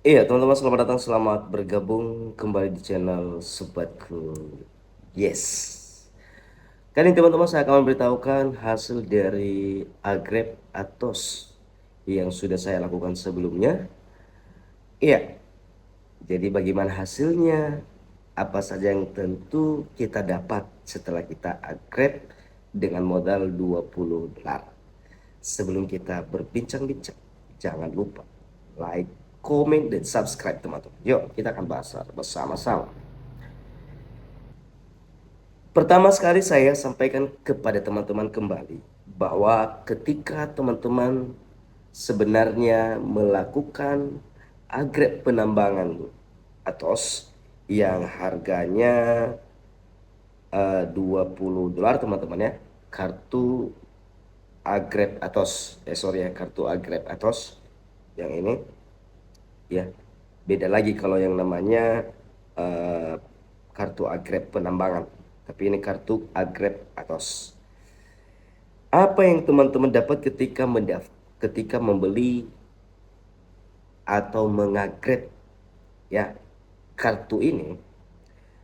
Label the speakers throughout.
Speaker 1: Iya, teman-teman, selamat datang, selamat bergabung kembali di channel Sobatku. Yes. Kali ini teman-teman saya akan memberitahukan hasil dari Agrep Atos yang sudah saya lakukan sebelumnya. Iya, jadi bagaimana hasilnya? Apa saja yang tentu kita dapat setelah kita Agrep dengan modal 20 dolar. Sebelum kita berbincang-bincang, jangan lupa like, komen, dan subscribe teman-teman. Yuk, kita akan bahas bersama-sama. Pertama sekali saya sampaikan kepada teman-teman kembali bahwa ketika teman-teman sebenarnya melakukan agreg penambangan ATOS yang harganya 20 dolar teman-teman ya, kartu agreg ATOS, sorry ya, kartu agreg ATOS yang ini ya, beda lagi kalau yang namanya eh, kartu agreg penambangan, tapi ini kartu agreg ATOS. Apa yang teman-teman dapat ketika membeli atau mengagreg ya kartu ini?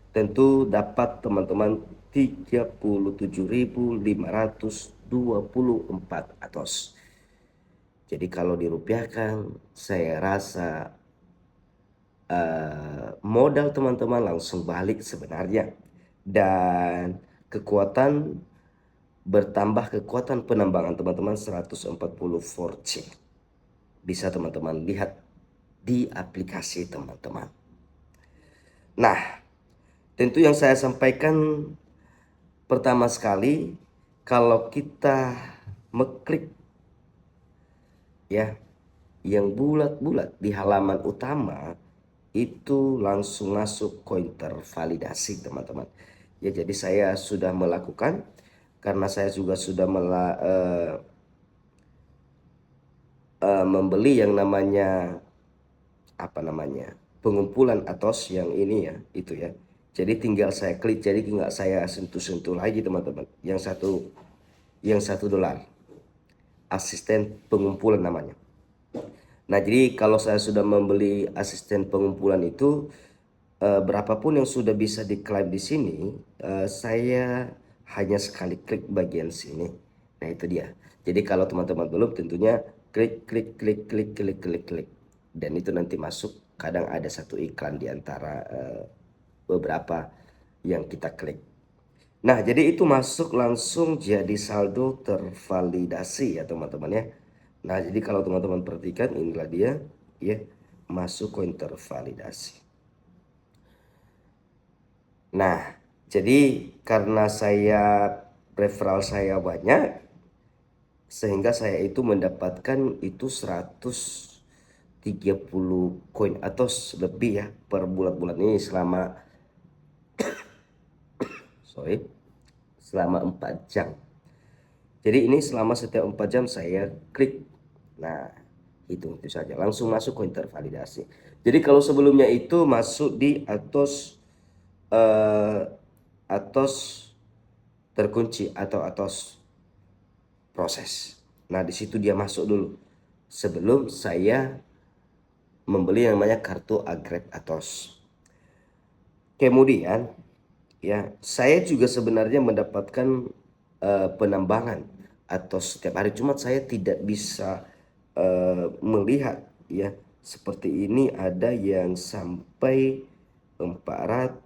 Speaker 1: Tentu dapat teman-teman 37.524 ATOS. Jadi kalau dirupiahkan, saya rasa modal teman-teman langsung balik sebenarnya. Dan kekuatan bertambah, kekuatan penambangan teman-teman 140 4C. Bisa teman-teman lihat di aplikasi teman-teman. Nah, tentu yang saya sampaikan pertama sekali, kalau kita mengklik ya yang bulat-bulat di halaman utama, itu langsung masuk koin tervalidasi teman-teman ya. Jadi saya sudah melakukan, karena saya juga sudah membeli yang namanya apa namanya pengumpulan ATOS yang ini ya, itu ya. Jadi tinggal saya klik, jadi tinggal saya sentuh-sentuh lagi teman-teman. Yang satu dolar, asisten pengumpulan namanya. Nah, jadi kalau saya sudah membeli asisten pengumpulan itu, berapapun yang sudah bisa diklaim di sini, saya hanya sekali klik bagian sini. Nah, itu dia. Jadi kalau teman-teman belum, tentunya klik klik klik klik klik klik klik, dan itu nanti masuk. Kadang ada satu iklan di antara beberapa yang kita klik. Nah, jadi itu masuk langsung jadi saldo tervalidasi ya teman-teman ya. Nah, jadi kalau teman-teman perhatikan, inilah dia ya, masuk koin tervalidasi. Nah, jadi karena referral saya banyak, sehingga saya itu mendapatkan itu 130 koin atau lebih ya per bulan-bulan ini, selama 4 jam. Jadi ini selama setiap 4 jam saya klik. Nah, itu saja langsung masuk koin tervalidasi. Jadi kalau sebelumnya itu masuk di eh, Atos terkunci atau Atos proses. Nah, di situ dia masuk dulu sebelum saya membeli yang namanya kartu agreg Atos. Kemudian ya, saya juga sebenarnya mendapatkan penambangan atau setiap hari, cuma saya tidak bisa melihat ya. Seperti ini ada yang sampai 400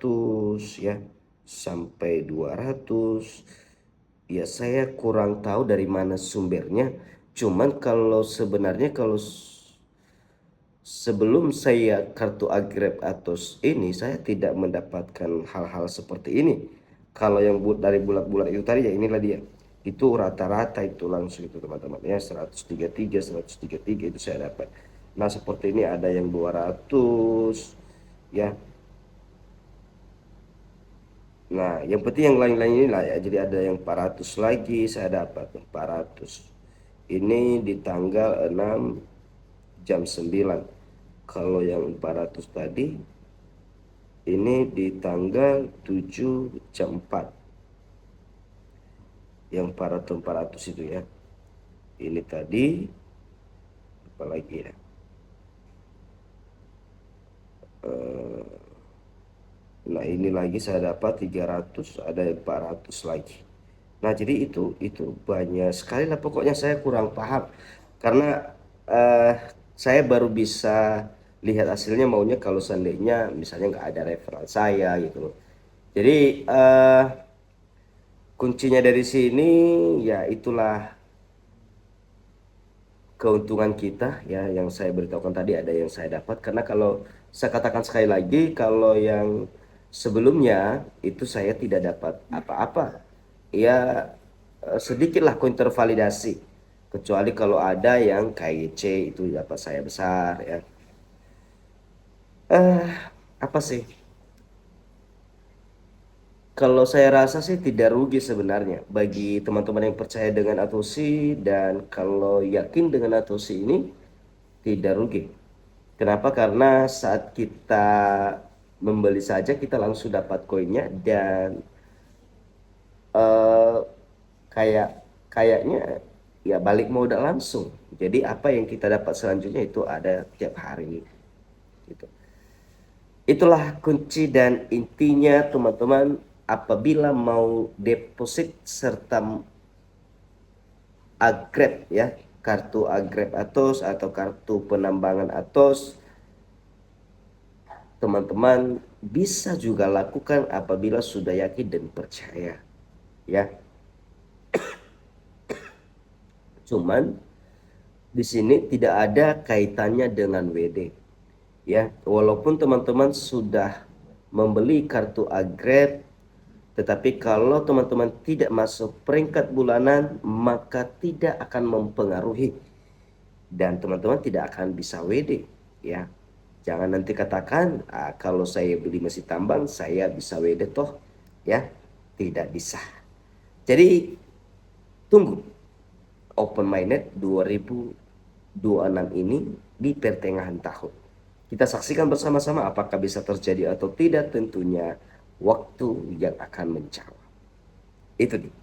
Speaker 1: ya, sampai 200 ya. Saya kurang tahu dari mana sumbernya. Cuman kalau sebenarnya kalau sebelum saya kartu agrep Atos ini, saya tidak mendapatkan hal-hal seperti ini. Kalau yang dari bulat-bulat itu tadi ya, inilah dia. Itu rata-rata itu langsung itu teman-teman ya, 133, 133 itu saya dapat. Nah, seperti ini ada yang 200 ya. Nah, yang penting yang lain-lain inilah ya. Jadi ada yang 400 lagi saya dapat 400. Ini di tanggal 6 jam 9. Kalau yang 400 tadi ini di tanggal 7 jam 4. Yang 400 itu ya. Ini tadi apalagi ya. Eh, Nah ini lagi saya dapat 300, ada 400 lagi. Nah jadi itu banyak sekali lah, pokoknya saya kurang paham karena saya baru bisa lihat hasilnya maunya kalau seandainya misalnya nggak ada referral saya gitu loh. Jadi kuncinya dari sini ya itulah keuntungan kita ya, yang saya beritahukan tadi ada yang saya dapat, karena kalau saya katakan sekali lagi, kalau yang sebelumnya itu saya tidak dapat apa-apa ya, sedikitlah koin tervalidasi, kecuali kalau ada yang KYC itu dapat saya besar ya. eh Apa sih, kalau saya rasa sih tidak rugi sebenarnya bagi teman-teman yang percaya dengan Atosi, dan kalau yakin dengan Atosi ini tidak rugi. Kenapa? Karena saat kita membeli saja kita langsung dapat koinnya, dan eh, kayak kayaknya ya balik modal langsung. Jadi apa yang kita dapat selanjutnya itu ada tiap hari gitu. Itulah kunci dan intinya teman-teman, apabila mau deposit serta Agrep ya, kartu Agrep Atos atau kartu penambangan Atos, teman-teman bisa juga lakukan apabila sudah yakin dan percaya ya. Cuman di sini tidak ada kaitannya dengan WD ya. Walaupun teman-teman sudah membeli kartu Agrep, tetapi kalau teman-teman tidak masuk peringkat bulanan, maka tidak akan mempengaruhi dan teman-teman tidak akan bisa WD ya. Jangan nanti katakan, kalau saya beli mesin tambang saya bisa WD toh ya, tidak bisa. Jadi tunggu open minded 2026 ini di pertengahan tahun. Kita saksikan bersama-sama apakah bisa terjadi atau tidak, tentunya waktu yang akan menjawab. Itu nih.